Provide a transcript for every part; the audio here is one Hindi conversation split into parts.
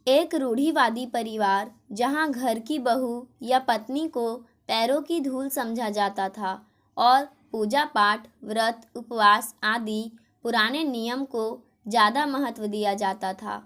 एक रूढ़िवादी परिवार जहां घर की बहू या पत्नी को पैरों की धूल समझा जाता था और पूजा पाठ, व्रत, उपवास आदि पुराने नियम को ज़्यादा महत्व दिया जाता था।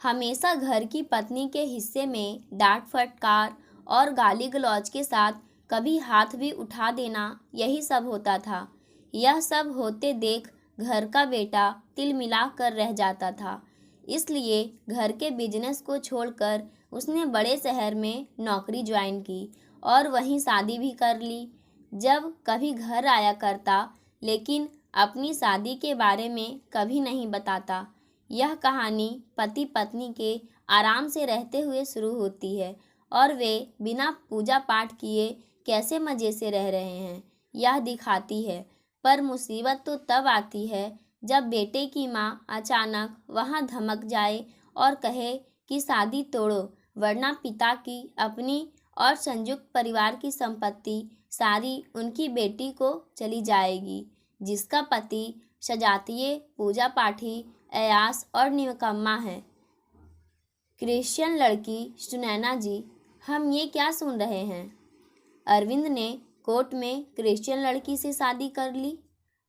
हमेशा घर की पत्नी के हिस्से में डांट फटकार और गाली गलौज के साथ कभी हाथ भी उठा देना, यही सब होता था। यह सब होते देख घर का बेटा तिल मिला कर रह जाता था। इसलिए घर के बिजनेस को छोड़कर उसने बड़े शहर में नौकरी ज्वाइन की और वहीं शादी भी कर ली। जब कभी घर आया करता, लेकिन अपनी शादी के बारे में कभी नहीं बताता। यह कहानी पति पत्नी के आराम से रहते हुए शुरू होती है और वे बिना पूजा पाठ किए कैसे मज़े से रह रहे हैं, यह दिखाती है। पर मुसीबत तो तब आती है जब बेटे की माँ अचानक वहाँ धमक जाए और कहे कि शादी तोड़ो, वरना पिता की अपनी और संयुक्त परिवार की संपत्ति सारी उनकी बेटी को चली जाएगी, जिसका पति सजातीय, पूजा पाठी, अयास और निकम्मा है। क्रिश्चियन लड़की सुनैना जी, हम ये क्या सुन रहे हैं? अरविंद ने कोर्ट में क्रिश्चियन लड़की से शादी कर ली।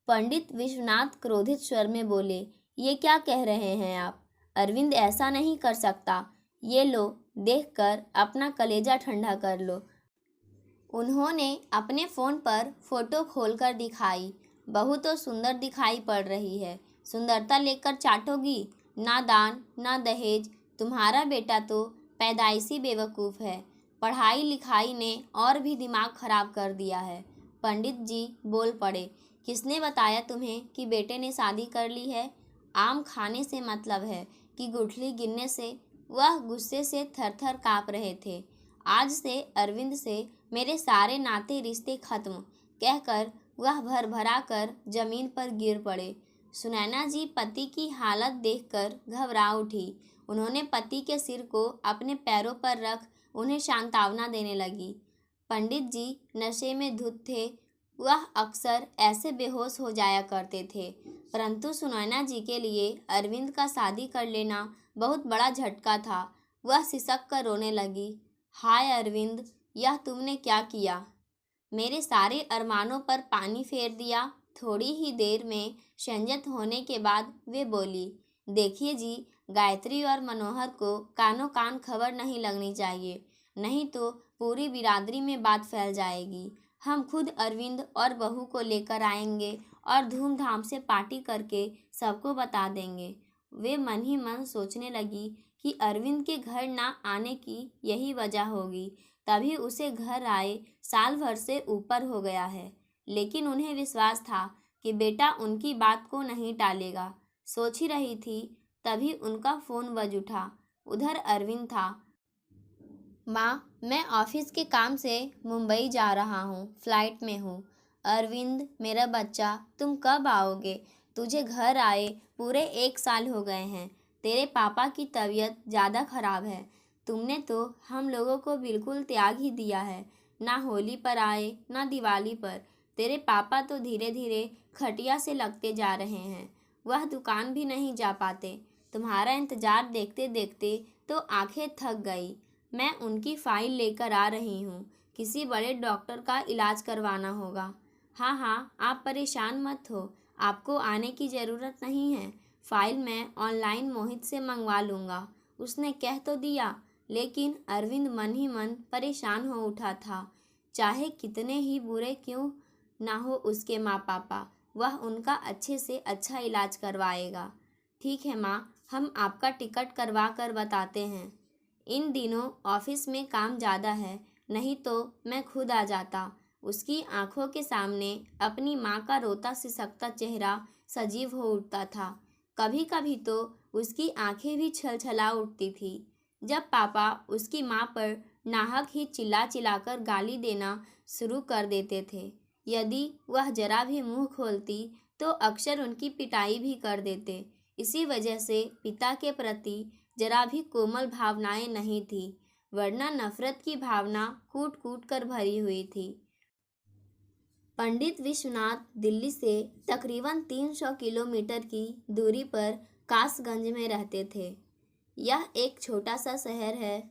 पंडित विश्वनाथ क्रोधित स्वर में बोले, ये क्या कह रहे हैं आप? अरविंद ऐसा नहीं कर सकता। ये लो, देखकर अपना कलेजा ठंडा कर लो। उन्होंने अपने फ़ोन पर फोटो खोलकर दिखाई। बहू तो सुंदर दिखाई पड़ रही है। सुंदरता लेकर चाटोगी? ना दान ना दहेज। तुम्हारा बेटा तो पैदाइशी बेवकूफ़ है। पढ़ाई लिखाई ने और भी दिमाग खराब कर दिया है। पंडित जी बोल पड़े, किसने बताया तुम्हें कि बेटे ने शादी कर ली है? आम खाने से मतलब है कि गुठली गिनने से? वह गुस्से से थर-थर काँप रहे थे। आज से अरविंद से मेरे सारे नाते रिश्ते खत्म, कहकर वह भर-भरा कर जमीन पर गिर पड़े। सुनैना जी पति की हालत देखकर घबरा उठी। उन्होंने पति के सिर को अपने पैरों पर रख उन्हें सांत्वना देने लगी। पंडित जी नशे में धुत थे। वह अक्सर ऐसे बेहोश हो जाया करते थे, परंतु सुनैना जी के लिए अरविंद का शादी कर लेना बहुत बड़ा झटका था। वह सिसक कर रोने लगी। हाय अरविंद, यह तुमने क्या किया? मेरे सारे अरमानों पर पानी फेर दिया। थोड़ी ही देर में संयत होने के बाद वे बोली, देखिए जी, गायत्री और मनोहर को कानों कान खबर नहीं लगनी चाहिए, नहीं तो पूरी बिरादरी में बात फैल जाएगी। हम खुद अरविंद और बहू को लेकर आएंगे और धूमधाम से पार्टी करके सबको बता देंगे। वे मन ही मन सोचने लगी कि अरविंद के घर ना आने की यही वजह होगी, तभी उसे घर आए साल भर से ऊपर हो गया है। लेकिन उन्हें विश्वास था कि बेटा उनकी बात को नहीं टालेगा। सोच ही रही थी, तभी उनका फ़ोन बज उठा। उधर अरविंद था। माँ, मैं ऑफिस के काम से मुंबई जा रहा हूँ, फ्लाइट में हूँ। अरविंद, मेरा बच्चा, तुम कब आओगे? तुझे घर आए पूरे 1 साल हो गए हैं। तेरे पापा की तबीयत ज़्यादा खराब है। तुमने तो हम लोगों को बिल्कुल त्याग ही दिया है। ना होली पर आए ना दिवाली पर। तेरे पापा तो धीरे धीरे खटिया से लगते जा रहे हैं। वह दुकान भी नहीं जा पाते। तुम्हारा इंतज़ार देखते देखते तो आंखें थक गई। मैं उनकी फ़ाइल लेकर आ रही हूँ। किसी बड़े डॉक्टर का इलाज करवाना होगा। हाँ हाँ, आप परेशान मत हो, आपको आने की ज़रूरत नहीं है। फ़ाइल मैं ऑनलाइन मोहित से मंगवा लूँगा। उसने कह तो दिया, लेकिन अरविंद मन ही मन परेशान हो उठा था। चाहे कितने ही बुरे क्यों ना हो उसके माँ पापा, वह उनका अच्छे से अच्छा इलाज करवाएगा। ठीक है माँ, हम आपका टिकट करवा कर बताते हैं। इन दिनों ऑफिस में काम ज़्यादा है, नहीं तो मैं खुद आ जाता। उसकी आंखों के सामने अपनी माँ का रोता सिसकता चेहरा सजीव हो उठता था। कभी कभी तो उसकी आंखें भी छलछला उठती थी जब पापा उसकी माँ पर नाहक ही चिल्ला चिल्लाकर गाली देना शुरू कर देते थे। यदि वह जरा भी मुंह खोलती तो अक्सर उनकी पिटाई भी कर देते। इसी वजह से पिता के प्रति जरा भी कोमल भावनाएं नहीं थी, वरना नफरत की भावना कूट कूट कर भरी हुई थी। पंडित विश्वनाथ दिल्ली से तकरीबन 300 किलोमीटर की दूरी पर कासगंज में रहते थे। यह एक छोटा सा शहर है।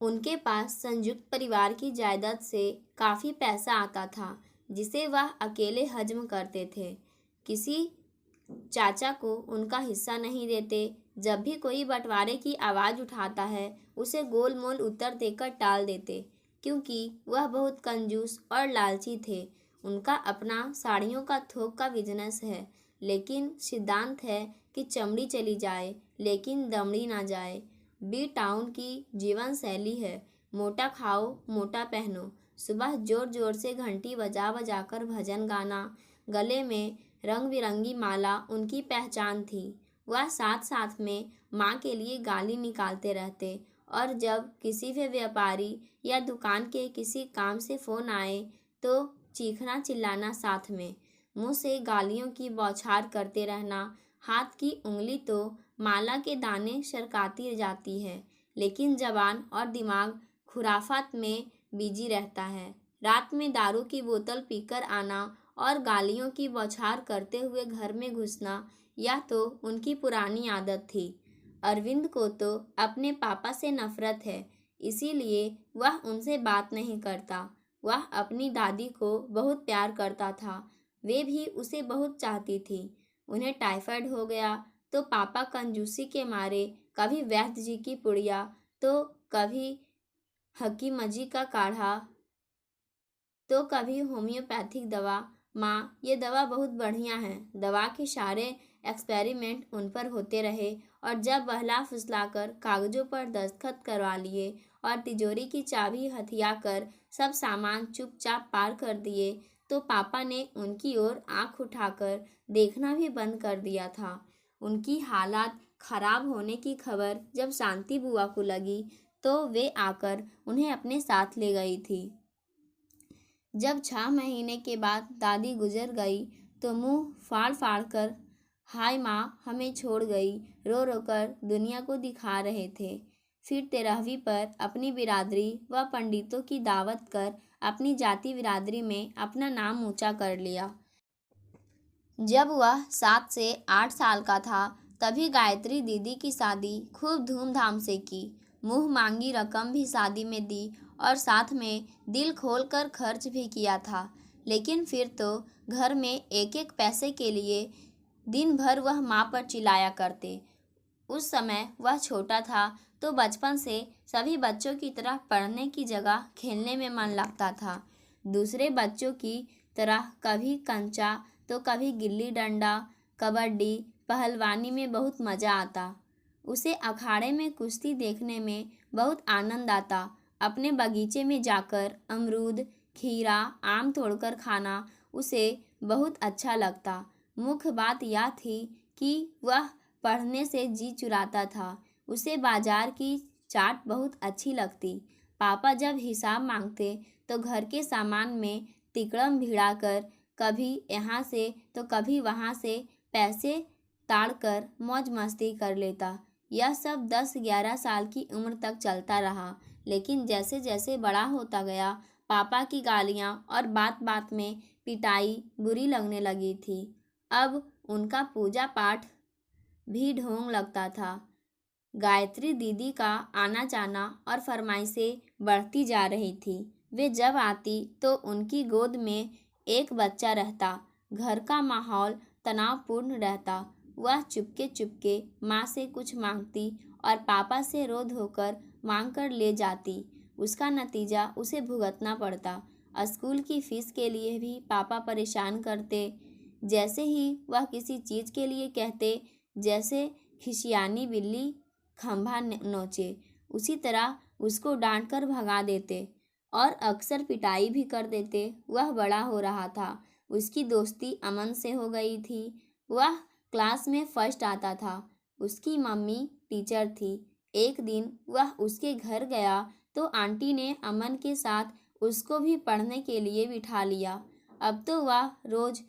उनके पास संयुक्त परिवार की जायदाद से काफ़ी पैसा आता था, जिसे वह अकेले हजम करते थे। किसी चाचा को उनका हिस्सा नहीं देते। जब भी कोई बंटवारे की आवाज़ उठाता है, उसे गोल मोल उत्तर देकर टाल देते, क्योंकि वह बहुत कंजूस और लालची थे। उनका अपना साड़ियों का थोक का बिजनेस है, लेकिन सिद्धांत है कि चमड़ी चली जाए लेकिन दमड़ी ना जाए। बी टाउन की जीवन शैली है, मोटा खाओ मोटा पहनो। सुबह जोर जोर से घंटी बजा बजा कर भजन गाना, गले में रंग बिरंगी माला उनकी पहचान थी। वह साथ साथ में माँ के लिए गाली निकालते रहते, और जब किसी भी व्यापारी या दुकान के किसी काम से फ़ोन आए तो चीखना चिल्लाना साथ में, मुँह से गालियों की बौछार करते रहना। हाथ की उंगली तो माला के दाने सरकाती जाती है, लेकिन जबान और दिमाग खुराफात में बिजी रहता है। रात में दारू की बोतल पीकर आना और गालियों की बौछार करते हुए घर में घुसना, यह तो उनकी पुरानी आदत थी। अरविंद को तो अपने पापा से नफरत है, इसीलिए वह उनसे बात नहीं करता। वह अपनी दादी को बहुत प्यार करता था, वे भी उसे बहुत चाहती थी। उन्हें टाइफाइड हो गया तो पापा कंजूसी के मारे कभी वैद्य जी की पुड़िया तो कभी हकीमजी का काढ़ा तो कभी होम्योपैथिक दवा। माँ, ये दवा बहुत बढ़िया है। दवा के सारे एक्सपेरिमेंट उन पर होते रहे, और जब बहला फुसलाकर कागजों पर दस्तखत करवा लिए और तिजोरी की चाबी हथियाकर सब सामान चुपचाप पार कर दिए, तो पापा ने उनकी ओर आंख उठाकर देखना भी बंद कर दिया था। उनकी हालात खराब होने की खबर जब शांति बुआ को लगी, तो वे आकर उन्हें अपने साथ ले गई थी। जब 6 महीने के बाद दादी गुजर गई, तो मुंह फाड़ फाड़ कर हाय माँ हमें छोड़ गई रो रो कर दुनिया को दिखा रहे थे। फिर 13वीं पर अपनी बिरादरी व पंडितों की दावत कर अपनी जाति बिरादरी में अपना नाम ऊंचा कर लिया। जब वह 7 से 8 साल का था, तभी गायत्री दीदी की शादी खूब धूमधाम से की। मुँह मांगी रकम भी शादी में दी और साथ में दिल खोल कर खर्च भी किया था। लेकिन फिर तो घर में एक एक पैसे के लिए दिन भर वह माँ पर चिल्लाया करते। उस समय वह छोटा था, तो बचपन से सभी बच्चों की तरह पढ़ने की जगह खेलने में मन लगता था। दूसरे बच्चों की तरह कभी कंचा तो कभी गिल्ली डंडा, कबड्डी, पहलवानी में बहुत मज़ा आता। उसे अखाड़े में कुश्ती देखने में बहुत आनंद आता। अपने बगीचे में जाकर अमरूद, खीरा, आम तोड़कर खाना उसे बहुत अच्छा लगता। मुख्य बात यह थी कि वह पढ़ने से जी चुराता था। उसे बाजार की चाट बहुत अच्छी लगती। पापा जब हिसाब मांगते तो घर के सामान में तिकड़म भिड़ाकर कभी यहाँ से तो कभी वहाँ से पैसे ताड़कर मौज मस्ती कर लेता। यह सब 10-11 साल की उम्र तक चलता रहा, लेकिन जैसे जैसे बड़ा होता गया, पापा की गालियाँ और बात बात में पिटाई बुरी लगने लगी थी। अब उनका पूजा पाठ भी ढोंग लगता था। गायत्री दीदी का आना जाना और फरमाइशें बढ़ती जा रही थी। वे जब आती तो उनकी गोद में एक बच्चा रहता। घर का माहौल तनावपूर्ण रहता। वह चुपके चुपके माँ से कुछ मांगती और पापा से रो धोकर मांग कर ले जाती। उसका नतीजा उसे भुगतना पड़ता। स्कूल की फीस के लिए भी पापा परेशान करते। जैसे ही वह किसी चीज़ के लिए कहते, जैसे खिसियानी बिल्ली खंभा नोचे, उसी तरह उसको डांट कर भगा देते और अक्सर पिटाई भी कर देते। वह बड़ा हो रहा था। उसकी दोस्ती अमन से हो गई थी। वह क्लास में फर्स्ट आता था। उसकी मम्मी टीचर थी। एक दिन वह उसके घर गया तो आंटी ने अमन के साथ उसको भी पढ़ने के लिए बिठा लिया। अब तो वह रोज़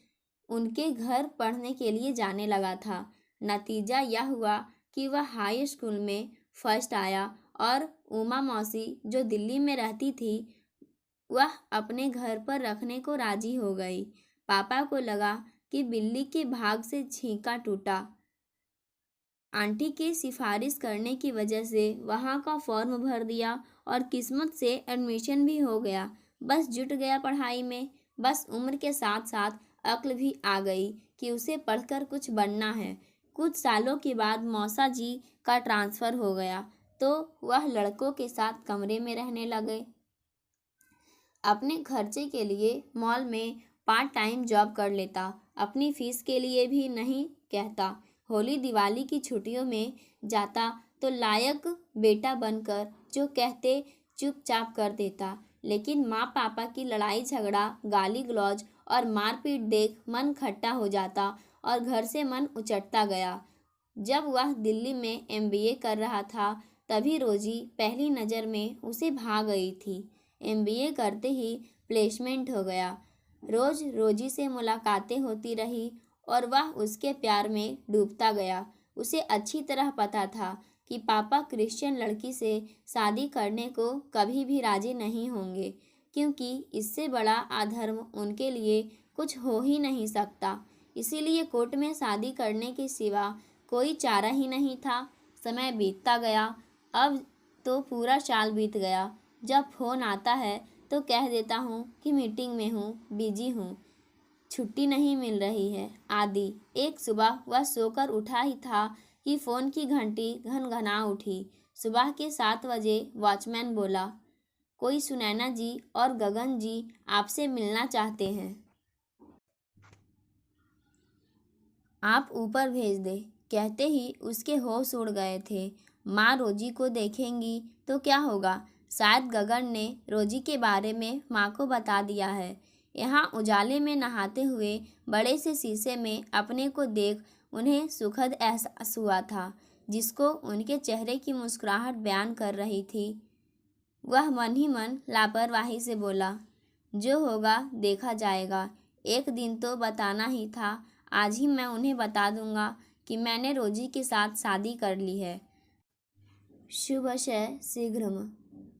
उनके घर पढ़ने के लिए जाने लगा था। नतीजा यह हुआ कि वह हाई स्कूल में फर्स्ट आया और उमा मौसी जो दिल्ली में रहती थी, वह अपने घर पर रखने को राजी हो गई। पापा को लगा कि बिल्ली के भाग से छींका टूटा। आंटी के सिफारिश करने की वजह से वहाँ का फॉर्म भर दिया और किस्मत से एडमिशन भी हो गया। बस जुट गया पढ़ाई में। बस उम्र के साथ साथ अक्ल भी आ गई कि उसे पढ़कर कुछ बनना है। कुछ सालों के बाद मौसा जी का ट्रांसफ़र हो गया तो वह लड़कों के साथ कमरे में रहने लगे। अपने खर्चे के लिए मॉल में पार्ट टाइम जॉब कर लेता, अपनी फीस के लिए भी नहीं कहता। होली दिवाली की छुट्टियों में जाता तो लायक बेटा बनकर जो कहते चुपचाप कर देता। लेकिन माँ पापा की लड़ाई झगड़ा, गाली गलौज और मारपीट देख मन खट्टा हो जाता और घर से मन उचटता गया। जब वह दिल्ली में एमबीए कर रहा था तभी रोजी पहली नज़र में उसे भा गई थी। एमबीए करते ही प्लेसमेंट हो गया। रोज़ रोजी से मुलाकातें होती रही और वह उसके प्यार में डूबता गया। उसे अच्छी तरह पता था कि पापा क्रिश्चियन लड़की से शादी करने को कभी भी राजी नहीं होंगे, क्योंकि इससे बड़ा अधर्म उनके लिए कुछ हो ही नहीं सकता। इसीलिए कोर्ट में शादी करने के सिवा कोई चारा ही नहीं था। समय बीतता गया। अब तो पूरा साल बीत गया। जब फ़ोन आता है तो कह देता हूँ कि मीटिंग में हूँ, बिजी हूँ, छुट्टी नहीं मिल रही है आदि। एक सुबह वह सोकर उठा ही था कि फ़ोन की घंटी घनघना उठी। सुबह के 7 बजे वॉचमैन बोला, कोई सुनैना जी और गगन जी आपसे मिलना चाहते हैं, आप ऊपर भेज दे। कहते ही उसके होश उड़ गए थे। माँ रोजी को देखेंगी तो क्या होगा? शायद गगन ने रोजी के बारे में माँ को बता दिया है। यहाँ उजाले में नहाते हुए बड़े से शीशे में अपने को देख उन्हें सुखद एहसास हुआ था, जिसको उनके चेहरे की मुस्कुराहट बयान कर रही थी। वह मन ही मन लापरवाही से बोला, जो होगा देखा जाएगा। एक दिन तो बताना ही था। आज ही मैं उन्हें बता दूंगा कि मैंने रोजी के साथ शादी कर ली है। शुभशय शीघ्रम।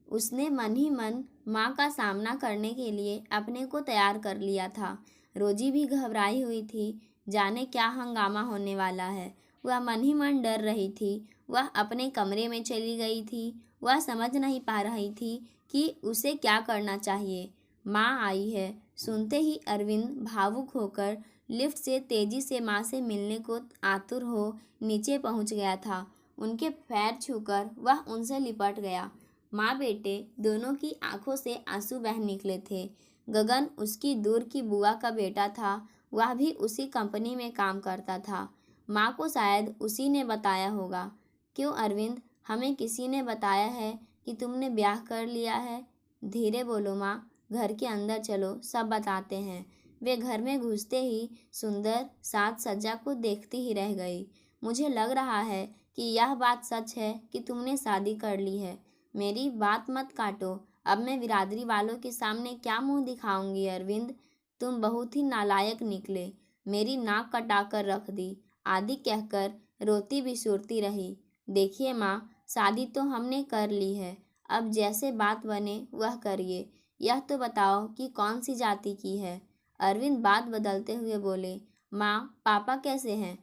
उसने मन ही मन माँ का सामना करने के लिए अपने को तैयार कर लिया था। रोजी भी घबराई हुई थी, जाने क्या हंगामा होने वाला है। वह मन ही मन डर रही थी। वह अपने कमरे में चली गई थी। वह समझ नहीं पा रही थी कि उसे क्या करना चाहिए। माँ आई है। सुनते ही अरविंद भावुक होकर लिफ्ट से तेजी से माँ से मिलने को आतुर हो नीचे पहुँच गया था। उनके पैर छूकर वह उनसे लिपट गया। माँ बेटे दोनों की आंखों से आंसू बह निकले थे। गगन उसकी दूर की बुआ का बेटा था। वह भी उसी कंपनी में काम करता था। माँ को शायद उसी ने बताया होगा। क्यों अरविंद, हमें किसी ने बताया है कि तुमने ब्याह कर लिया है? धीरे बोलो माँ, घर के अंदर चलो, सब बताते हैं। वे घर में घुसते ही सुंदर साज सज्जा को देखती ही रह गई। मुझे लग रहा है कि यह बात सच है कि तुमने शादी कर ली है। मेरी बात मत काटो। अब मैं बिरादरी वालों के सामने क्या मुंह दिखाऊंगी अरविंद? तुम बहुत ही नालायक निकले। मेरी नाक कटा कर रख दी आदि कहकर रोती बिसुरती रही। देखिए माँ, शादी तो हमने कर ली है। अब जैसे बात बने वह करिए। यह तो बताओ कि कौन सी जाति की है? अरविंद बात बदलते हुए बोले, माँ पापा कैसे हैं?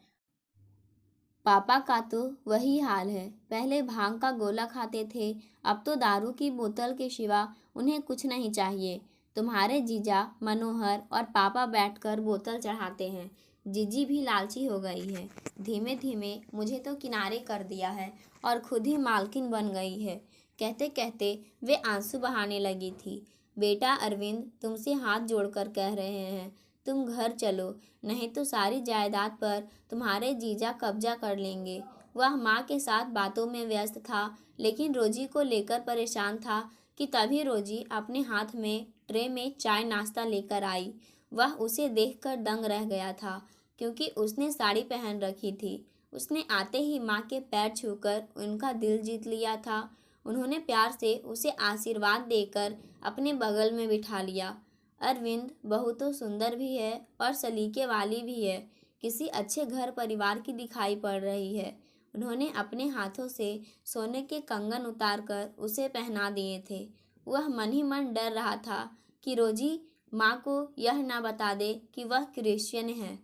पापा का तो वही हाल है। पहले भांग का गोला खाते थे, अब तो दारू की बोतल के सिवा उन्हें कुछ नहीं चाहिए। तुम्हारे जीजा मनोहर और पापा बैठकर बोतल चढ़ाते हैं। जीजी भी लालची हो गई है। धीमे धीमे मुझे तो किनारे कर दिया है और खुद ही मालकिन बन गई है। कहते कहते वे आंसू बहाने लगी थी। बेटा अरविंद, तुमसे हाथ जोड़कर कह रहे हैं, तुम घर चलो, नहीं तो सारी जायदाद पर तुम्हारे जीजा कब्जा कर लेंगे। वह माँ के साथ बातों में व्यस्त था, लेकिन रोजी को लेकर परेशान था कि तभी रोजी अपने हाथ में ट्रे में चाय नाश्ता लेकर आई। वह उसे देखकर दंग रह गया था, क्योंकि उसने साड़ी पहन रखी थी। उसने आते ही माँ के पैर छूकर उनका दिल जीत लिया था। उन्होंने प्यार से उसे आशीर्वाद देकर अपने बगल में बिठा लिया। अरविंद, बहू तो सुंदर भी है और सलीके वाली भी है, किसी अच्छे घर परिवार की दिखाई पड़ रही है। उन्होंने अपने हाथों से सोने के कंगन उतारकर उसे पहना दिए थे। वह मन ही मन डर रहा था कि रोजी माँ को यह ना बता दे कि वह क्रिश्चियन है।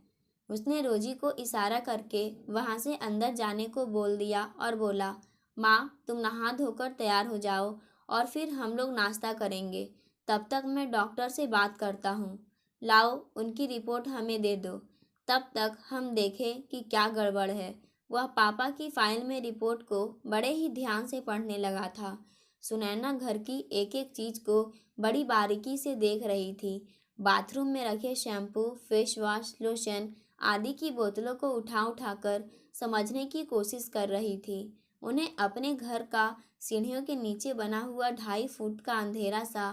उसने रोजी को इशारा करके वहाँ से अंदर जाने को बोल दिया और बोला, माँ तुम नहा धोकर तैयार हो जाओ और फिर हम लोग नाश्ता करेंगे। तब तक मैं डॉक्टर से बात करता हूँ। लाओ उनकी रिपोर्ट हमें दे दो, तब तक हम देखें कि क्या गड़बड़ है। वह पापा की फाइल में रिपोर्ट को बड़े ही ध्यान से पढ़ने लगा था। सुनैना घर की एक एक चीज को बड़ी बारीकी से देख रही थी। बाथरूम में रखे शैम्पू, फेस वॉश, लोशन आदि की बोतलों को उठा उठाकर समझने की कोशिश कर रही थी। उन्हें अपने घर का सीढ़ियों के नीचे बना हुआ 2.5 फुट का अंधेरा सा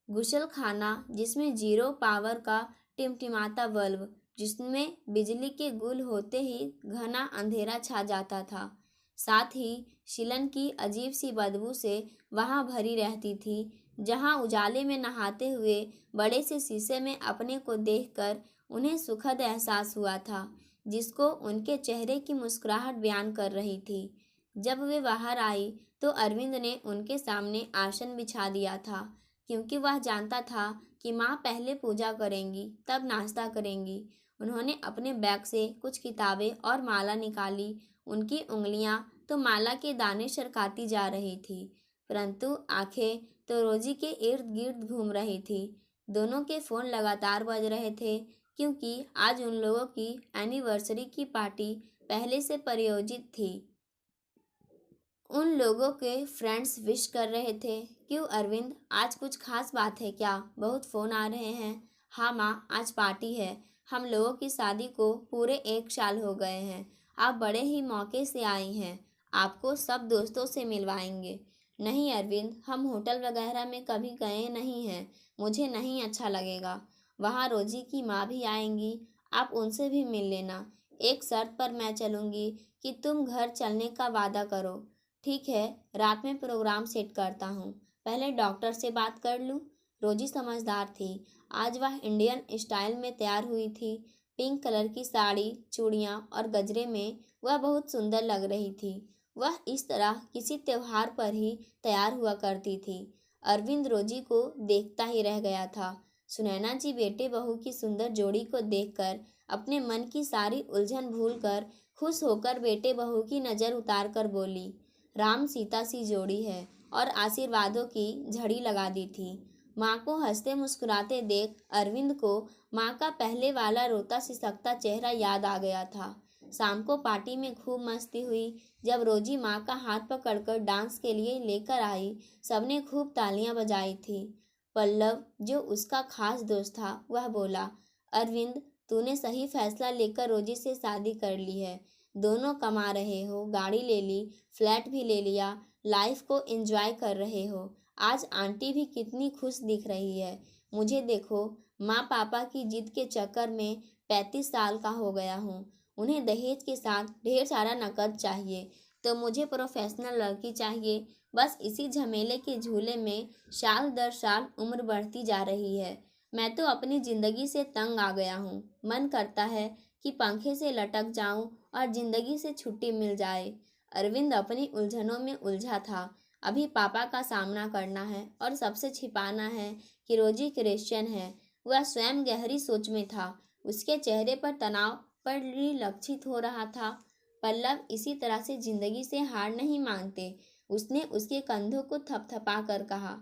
गुसल खाना, जिसमें जीरो पावर का टिमटिमाता बल्ब, जिसमें बिजली के गुल होते ही घना अंधेरा छा जाता था, साथ ही शिलन की अजीब सी बदबू से वहां भरी रहती थी। जहां उजाले में नहाते हुए बड़े से शीशे में अपने को देखकर उन्हें सुखद एहसास हुआ था, जिसको उनके चेहरे की मुस्कुराहट बयान कर रही थी। जब वे बाहर आई तो अरविंद ने उनके सामने आसन बिछा दिया था, क्योंकि वह जानता था कि माँ पहले पूजा करेंगी तब नाश्ता करेंगी। उन्होंने अपने बैग से कुछ किताबें और माला निकाली। उनकी उंगलियां तो माला के दाने सरकाती जा रही थी, परंतु आंखें तो रोजी के इर्द गिर्द घूम रही थी। दोनों के फोन लगातार बज रहे थे, क्योंकि आज उन लोगों की एनिवर्सरी की पार्टी पहले से प्रायोजित थी। उन लोगों के फ्रेंड्स विश कर रहे थे। क्यों अरविंद, आज कुछ खास बात है क्या? बहुत फ़ोन आ रहे हैं। हाँ माँ, आज पार्टी है। हम लोगों की शादी को पूरे 1 साल हो गए हैं। आप बड़े ही मौके से आई हैं। आपको सब दोस्तों से मिलवाएंगे। नहीं अरविंद, हम होटल वगैरह में कभी गए नहीं हैं। मुझे नहीं अच्छा लगेगा। वहाँ रोजी की माँ भी आएंगी, आप उनसे भी मिल लेना। एक शर्त पर मैं चलूँगी कि तुम घर चलने का वादा करो। ठीक है, रात में प्रोग्राम सेट करता हूँ। पहले डॉक्टर से बात कर लूँ। रोजी समझदार थी। आज वह इंडियन स्टाइल में तैयार हुई थी। पिंक कलर की साड़ी, चूड़ियाँ और गजरे में वह बहुत सुंदर लग रही थी। वह इस तरह किसी त्योहार पर ही तैयार हुआ करती थी। अरविंद रोजी को देखता ही रह गया था। सुनैना जी बेटे बहू की सुंदर जोड़ी को देखकर अपने मन की सारी उलझन भूलकर खुश होकर बेटे बहू की नज़र उतार कर बोली, राम सीता सी जोड़ी है, और आशीर्वादों की झड़ी लगा दी थी। माँ को हंसते मुस्कुराते देख अरविंद को माँ का पहले वाला रोता सिसकता चेहरा याद आ गया था। शाम को पार्टी में खूब मस्ती हुई। जब रोजी माँ का हाथ पकड़कर डांस के लिए लेकर आई, सबने खूब तालियां बजाई थी। पल्लव, जो उसका खास दोस्त था, वह बोला, अरविंद तूने सही फैसला लेकर रोजी से शादी कर ली है। दोनों कमा रहे हो, गाड़ी ले ली, फ्लैट भी ले लिया, लाइफ को एंजॉय कर रहे हो। आज आंटी भी कितनी खुश दिख रही है। मुझे देखो, माँ पापा की जिद के चक्कर में 35 साल का हो गया हूँ। उन्हें दहेज के साथ ढेर सारा नकद चाहिए, तो मुझे प्रोफेशनल लड़की चाहिए। बस इसी झमेले के झूले में साल दर साल उम्र बढ़ती जा रही है। मैं तो अपनी ज़िंदगी से तंग आ गया हूँ। मन करता है कि पंखे से लटक जाऊं और जिंदगी से छुट्टी मिल जाए। अरविंद अपनी उलझनों में उलझा था। अभी पापा का सामना करना है और सबसे छिपाना है कि रोजी क्रिश्चियन है। वह स्वयं गहरी सोच में था। उसके चेहरे पर तनाव परिलक्षित हो रहा था। पल्लव इसी तरह से जिंदगी से हार नहीं मानते। उसने उसके कंधों को थपथपा कर कहा,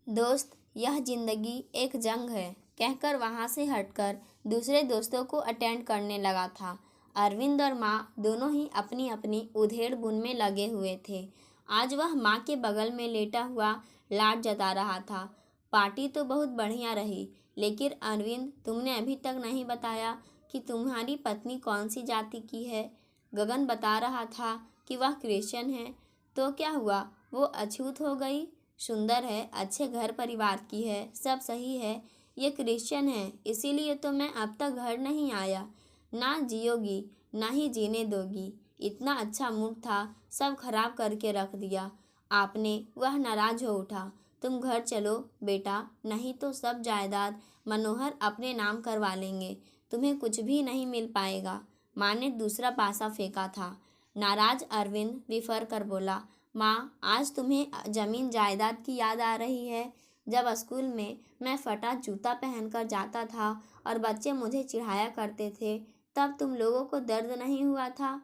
दोस्त, यह जिंदगी एक जंग है, कहकर वहां से हटकर दूसरे दोस्तों को अटेंड करने लगा था। अरविंद और माँ दोनों ही अपनी अपनी उधेड़ बुन में लगे हुए थे। आज वह माँ के बगल में लेटा हुआ लाड जता रहा था। पार्टी तो बहुत बढ़िया रही, लेकिन अरविंद तुमने अभी तक नहीं बताया कि तुम्हारी पत्नी कौन सी जाति की है। गगन बता रहा था कि वह क्रिश्चियन है। तो क्या हुआ, वो अछूत हो गई? सुंदर है, अच्छे घर परिवार की है, सब सही है। ये क्रिश्चियन है, इसीलिए तो मैं अब तक घर नहीं आया। ना जियोगी, ना ही जीने दोगी। इतना अच्छा मूड था, सब खराब करके रख दिया आपने। वह नाराज हो उठा। तुम घर चलो बेटा, नहीं तो सब जायदाद मनोहर अपने नाम करवा लेंगे। तुम्हें कुछ भी नहीं मिल पाएगा। माँ ने दूसरा पासा फेंका था। नाराज अरविंद विफर कर बोला, माँ, आज तुम्हें जमीन जायदाद की याद आ रही है? जब स्कूल में मैं फटा जूता पहनकर जाता था और बच्चे मुझे चिढ़ाया करते थे, तब तुम लोगों को दर्द नहीं हुआ था?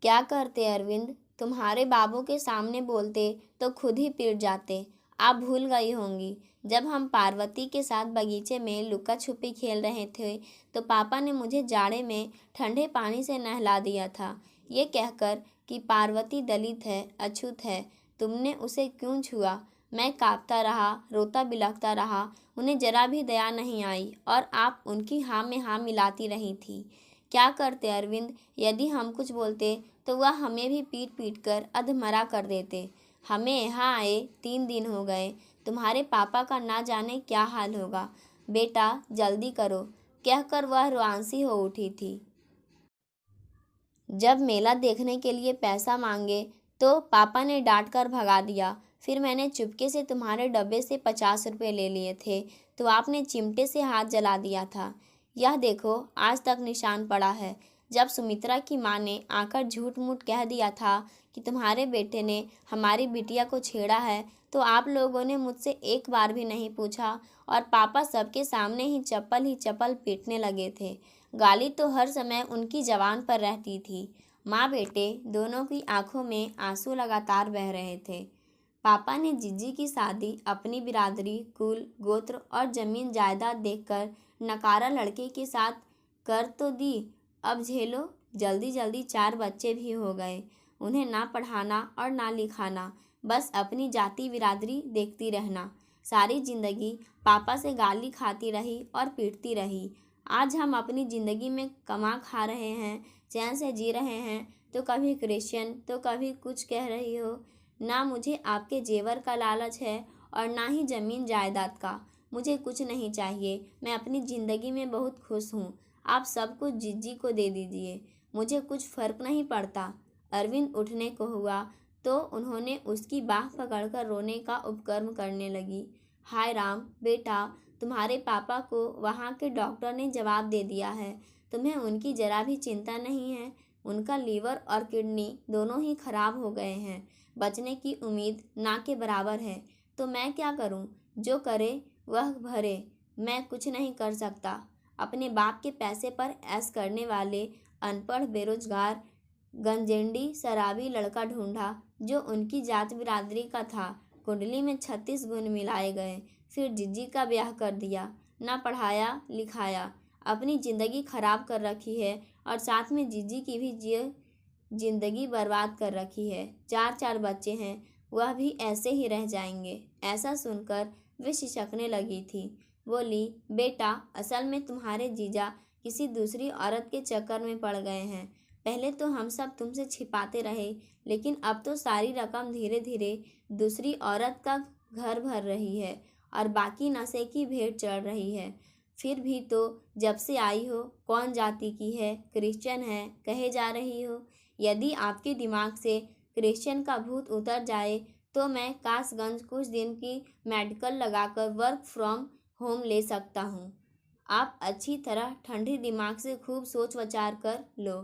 क्या करते अरविंद, तुम्हारे बाबू के सामने बोलते तो खुद ही पिट जाते। आप भूल गई होंगी, जब हम पार्वती के साथ बगीचे में लुका छुपी खेल रहे थे तो पापा ने मुझे जाड़े में ठंडे पानी से नहला दिया था, ये कहकर कि पार्वती दलित है, अछूत है, तुमने उसे क्यों छुआ। मैं कांपता रहा, रोता बिलखता रहा, उन्हें जरा भी दया नहीं आई और आप उनकी हाँ में हाँ मिलाती रही थी। क्या करते अरविंद, यदि हम कुछ बोलते तो वह हमें भी पीट पीट कर अधमरा कर देते। हमें यहाँ आए 3 दिन हो गए, तुम्हारे पापा का ना जाने क्या हाल होगा। बेटा जल्दी करो, कहकर वह रुआंसी हो उठी थी। जब मेला देखने के लिए पैसा मांगे तो पापा ने डांट कर भगा दिया। फिर मैंने चुपके से तुम्हारे डब्बे से 50 रुपये ले लिए थे तो आपने चिमटे से हाथ जला दिया था। यह देखो आज तक निशान पड़ा है। जब सुमित्रा की माँ ने आकर झूठ मूठ कह दिया था कि तुम्हारे बेटे ने हमारी बिटिया को छेड़ा है तो आप लोगों ने मुझसे एक बार भी नहीं पूछा और पापा सबके सामने ही चप्पल पीटने लगे थे। गाली तो हर समय उनकी जबान पर रहती थी। माँ बेटे दोनों की आंखों में आंसू लगातार बह रहे थे। पापा ने जिज्जी की शादी अपनी बिरादरी, कुल, गोत्र और जमीन जायदाद देखकर नकारा लड़के के साथ कर तो दी, अब झेलो। जल्दी जल्दी 4 बच्चे भी हो गए, उन्हें ना पढ़ाना और ना लिखाना, बस अपनी जाति बिरादरी देखती रहना। सारी जिंदगी पापा से गाली खाती रही और पीटती रही। आज हम अपनी ज़िंदगी में कमा खा रहे हैं, चैन से जी रहे हैं, तो कभी क्रिश्चियन तो कभी कुछ कह रही हो। ना मुझे आपके जेवर का लालच है और ना ही ज़मीन जायदाद का। मुझे कुछ नहीं चाहिए, मैं अपनी ज़िंदगी में बहुत खुश हूँ। आप सब कुछ जिज्जी को दे दीजिए, मुझे कुछ फ़र्क नहीं पड़ता। अरविंद उठने को हुआ तो उन्होंने उसकी बाह पकड़कर रोने का उपक्रम करने लगी। हाय राम बेटा, तुम्हारे पापा को वहाँ के डॉक्टर ने जवाब दे दिया है, तुम्हें उनकी जरा भी चिंता नहीं है। उनका लीवर और किडनी दोनों ही खराब हो गए हैं, बचने की उम्मीद ना के बराबर है। तो मैं क्या करूं? जो करे वह भरे, मैं कुछ नहीं कर सकता। अपने बाप के पैसे पर ऐश करने वाले अनपढ़ बेरोजगार गंजेंडी शराबी लड़का ढूंढा जो उनकी जात बिरादरी का था। कुंडली में 36 गुण मिलाए गए, फिर जिज्जी का ब्याह कर दिया, ना पढ़ाया लिखाया, अपनी ज़िंदगी खराब कर रखी है और साथ में जिज्जी की भी जिंदगी बर्बाद कर रखी है। 4 बच्चे हैं, वह भी ऐसे ही रह जाएंगे। ऐसा सुनकर वे सिसकने लगी थी। बोली, बेटा असल में तुम्हारे जीजा किसी दूसरी औरत के चक्कर में पड़ गए हैं। पहले तो हम सब तुमसे छिपाते रहे, लेकिन अब तो सारी रकम धीरे धीरे दूसरी औरत का घर भर रही है और बाकी नशे की भेंट चढ़ रही है। फिर भी तो जब से आई हो कौन जाति की है, क्रिश्चियन है कहे जा रही हो। यदि आपके दिमाग से क्रिश्चियन का भूत उतर जाए तो मैं कासगंज कुछ दिन की मेडिकल लगाकर वर्क फ्रॉम होम ले सकता हूँ। आप अच्छी तरह ठंडे दिमाग से खूब सोच विचार कर लो।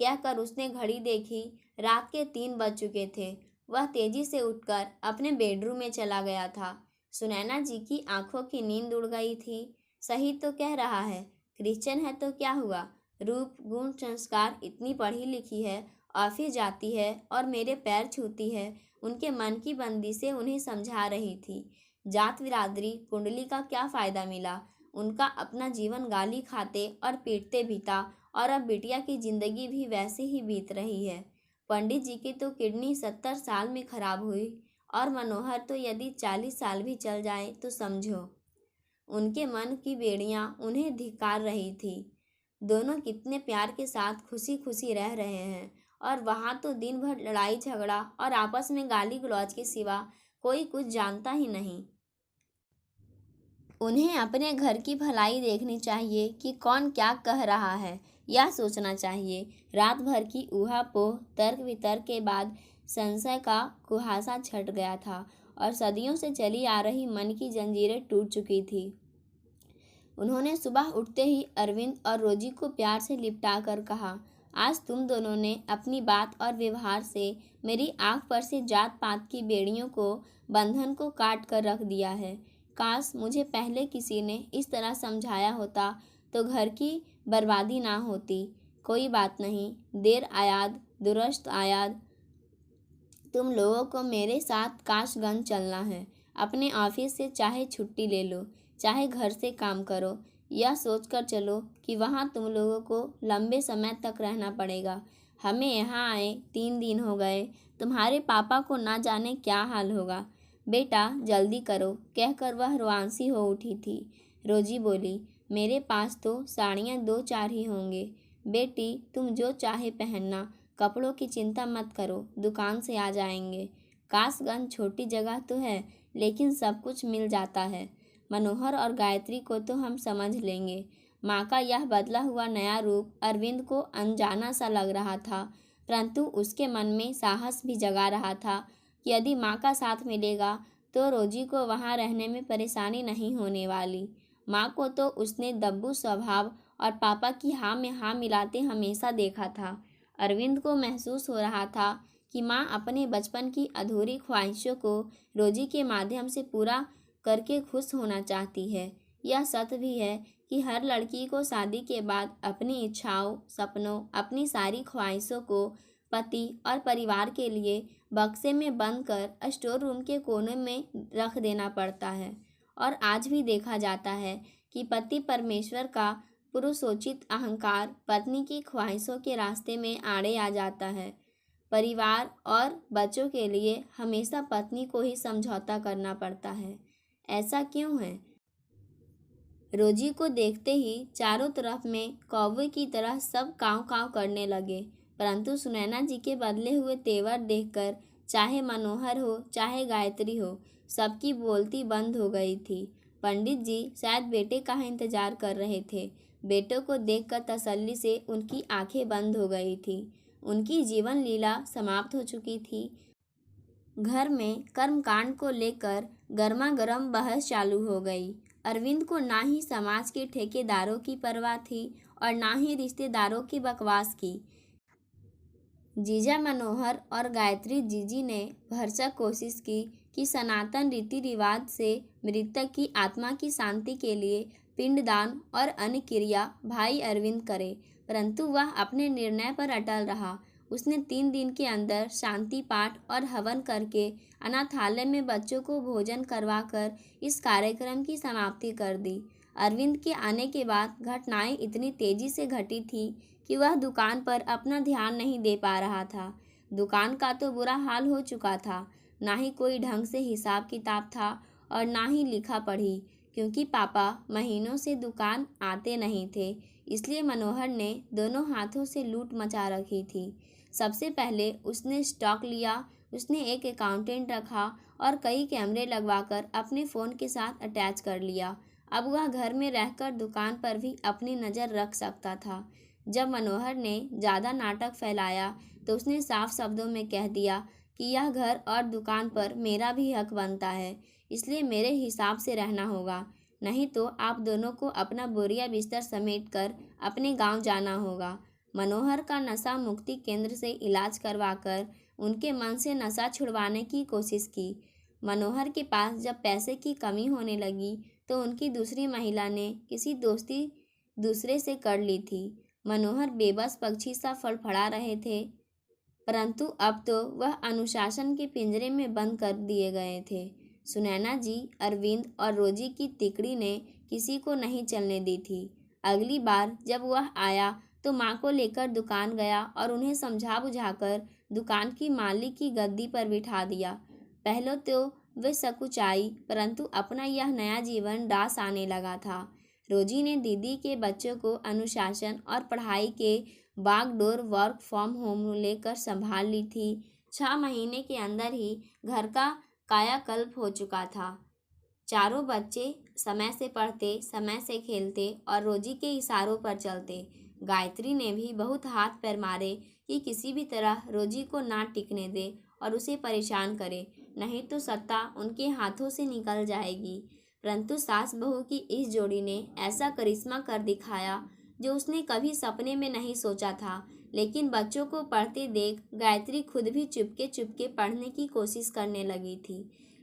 कहकर उसने घड़ी देखी, रात के 3 बज चुके थे। वह तेजी से उठकर अपने बेडरूम में चला गया था। सुनैना जी की आंखों की नींद उड़ गई थी। सही तो कह रहा है, क्रिश्चियन है तो क्या हुआ, रूप गुण संस्कार, इतनी पढ़ी लिखी है, ऑफिस जाती है और मेरे पैर छूती है। उनके मन की बंदी से उन्हें समझा रही थी। जात बिरादरी कुंडली का क्या फ़ायदा मिला। उनका अपना जीवन गाली खाते और पीटते बीता और अब बिटिया की ज़िंदगी भी वैसे ही बीत रही है। पंडित जी की तो किडनी 70 साल में खराब हुई और मनोहर तो यदि 40 साल भी चल जाए तो समझो। उनके मन की बेड़ियां उन्हें धिक्कार रही थी। दोनों कितने प्यार के साथ खुशी खुशी रह रहे हैं और वहाँ तो दिन भर लड़ाई झगड़ा और आपस में गाली गलौज के सिवा कोई कुछ जानता ही नहीं। उन्हें अपने घर की भलाई देखनी चाहिए कि कौन क्या कह रहा है, यह सोचना चाहिए। रात भर की ऊहापोह तर्क वितर्क के बाद संशय का कुहासा छट गया था और सदियों से चली आ रही मन की जंजीरें टूट चुकी थी। उन्होंने सुबह उठते ही अरविंद और रोजी को प्यार से लिपटा कर कहा, आज तुम दोनों ने अपनी बात और व्यवहार से मेरी आँख पर से जात पात की बेड़ियों को, बंधन को काट कर रख दिया है। काश मुझे पहले किसी ने इस तरह समझाया होता तो घर की बर्बादी ना होती। कोई बात नहीं, देर आयाद दुरुस्त आयाद। तुम लोगों को मेरे साथ काशगंज चलना है। अपने ऑफिस से चाहे छुट्टी ले लो, चाहे घर से काम करो। यह सोचकर चलो कि वहाँ तुम लोगों को लंबे समय तक रहना पड़ेगा। हमें यहाँ आए 3 दिन हो गए। तुम्हारे पापा को ना जाने क्या हाल होगा। बेटा जल्दी करो, कहकर वह रोआंसी हो उठी थी। रोजी बोली, मेरे पास तो साड़ियाँ 2-4 ही होंगे। बेटी तुम जो चाहे पहनना, कपड़ों की चिंता मत करो, दुकान से आ जाएंगे। कासगंज छोटी जगह तो है, लेकिन सब कुछ मिल जाता है। मनोहर और गायत्री को तो हम समझ लेंगे। माँ का यह बदला हुआ नया रूप अरविंद को अनजाना सा लग रहा था, परंतु उसके मन में साहस भी जगा रहा था कि यदि माँ का साथ मिलेगा तो रोजी को वहाँ रहने में परेशानी नहीं होने वाली। माँ को तो उसने दब्बू स्वभाव और पापा की हाँ में हाँ मिलाते हमेशा देखा था। अरविंद को महसूस हो रहा था कि माँ अपने बचपन की अधूरी ख्वाहिशों को रोजी के माध्यम से पूरा करके खुश होना चाहती है। यह सत्य भी है कि हर लड़की को शादी के बाद अपनी इच्छाओं, सपनों, अपनी सारी ख्वाहिशों को पति और परिवार के लिए बक्से में बंद कर स्टोर रूम के कोने में रख देना पड़ता है। और आज भी देखा जाता है कि पति परमेश्वर का पुरुषोचित अहंकार पत्नी की ख्वाहिशों के रास्ते में आड़े आ जाता है। परिवार और बच्चों के लिए हमेशा पत्नी को ही समझौता करना पड़ता है। ऐसा क्यों है? रोजी को देखते ही चारों तरफ में कौवे की तरह सब काँव काँव करने लगे, परंतु सुनैना जी के बदले हुए तेवर देखकर चाहे मनोहर हो चाहे गायत्री हो, सबकी बोलती बंद हो गई थी। पंडित जी शायद बेटे का इंतजार कर रहे थे। बेटों को देखकर तसल्ली से उनकी आंखें बंद हो गई थी। उनकी जीवन लीला समाप्त हो चुकी थी। घर में कर्मकांड को लेकर गर्मा गर्म बहस चालू हो गई। अरविंद को ना ही समाज के ठेकेदारों की परवाह थी और ना ही रिश्तेदारों की बकवास की। जीजा मनोहर और गायत्री जीजी ने भरसक कोशिश की कि सनातन रीति रिवाज से मृतक की आत्मा की शांति के लिए पिंडदान और अन्य क्रिया भाई अरविंद करे, परंतु वह अपने निर्णय पर अटल रहा। उसने 3 दिन के अंदर शांति पाठ और हवन करके अनाथालय में बच्चों को भोजन करवाकर इस कार्यक्रम की समाप्ति कर दी। अरविंद के आने के बाद घटनाएं इतनी तेजी से घटी थी कि वह दुकान पर अपना ध्यान नहीं दे पा रहा था। दुकान का तो बुरा हाल हो चुका था, ना ही कोई ढंग से हिसाब किताब था और ना ही लिखा पढ़ी, क्योंकि पापा महीनों से दुकान आते नहीं थे। इसलिए मनोहर ने दोनों हाथों से लूट मचा रखी थी। सबसे पहले उसने स्टॉक लिया, उसने एक अकाउंटेंट रखा और कई कैमरे लगवाकर अपने फ़ोन के साथ अटैच कर लिया। अब वह घर में रहकर दुकान पर भी अपनी नज़र रख सकता था। जब मनोहर ने ज़्यादा नाटक फैलाया तो उसने साफ शब्दों में कह दिया कि यह घर और दुकान पर मेरा भी हक बनता है, इसलिए मेरे हिसाब से रहना होगा, नहीं तो आप दोनों को अपना बोरिया बिस्तर समेट कर अपने गांव जाना होगा। मनोहर का नशा मुक्ति केंद्र से इलाज करवाकर उनके मन से नशा छुड़वाने की कोशिश की। मनोहर के पास जब पैसे की कमी होने लगी तो उनकी दूसरी महिला ने किसी दोस्ती दूसरे से कर ली थी। मनोहर बेबस पक्षी सा फड़फड़ा रहे थे, परंतु अब तो वह अनुशासन के पिंजरे में बंद कर दिए गए थे। सुनैना जी, अरविंद और रोजी की तिकड़ी ने किसी को नहीं चलने दी थी। अगली बार जब वह आया तो माँ को लेकर दुकान गया और उन्हें समझा बुझाकर दुकान की मालिक की गद्दी पर बिठा दिया। पहले तो वे सकुचाई, परंतु अपना यह नया जीवन डास आने लगा था। रोजी ने दीदी के बच्चों को अनुशासन और पढ़ाई के बागडोर वर्क फ्रॉम होम लेकर संभाल ली थी। 6 महीने के अंदर ही घर का कायाकल्प हो चुका था। चारों बच्चे समय से पढ़ते, समय से खेलते और रोजी के इशारों पर चलते। गायत्री ने भी बहुत हाथ पैर मारे कि किसी भी तरह रोजी को ना टिकने दे और उसे परेशान करे, नहीं तो सत्ता उनके हाथों से निकल जाएगी। परंतु सास बहू की इस जोड़ी ने ऐसा करिश्मा कर दिखाया जो उसने कभी सपने में नहीं सोचा था। लेकिन बच्चों को पढ़ते देख गायत्री खुद भी चुपके चुपके पढ़ने की कोशिश करने लगी थी।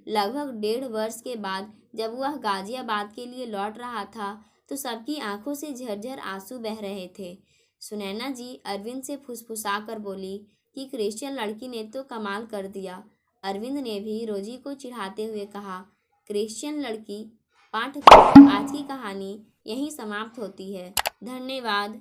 लगभग 1.5 वर्ष के बाद जब वह गाजियाबाद के लिए लौट रहा था तो सबकी आंखों से झरझर आंसू बह रहे थे। सुनैना जी अरविंद से फुसफुसा कर बोली कि क्रिश्चियन लड़की ने तो कमाल कर दिया। अरविंद ने भी रोजी को चिढ़ाते हुए कहा, क्रिश्चियन लड़की। पाठकों, आज की कहानी यहीं समाप्त होती है। धन्यवाद।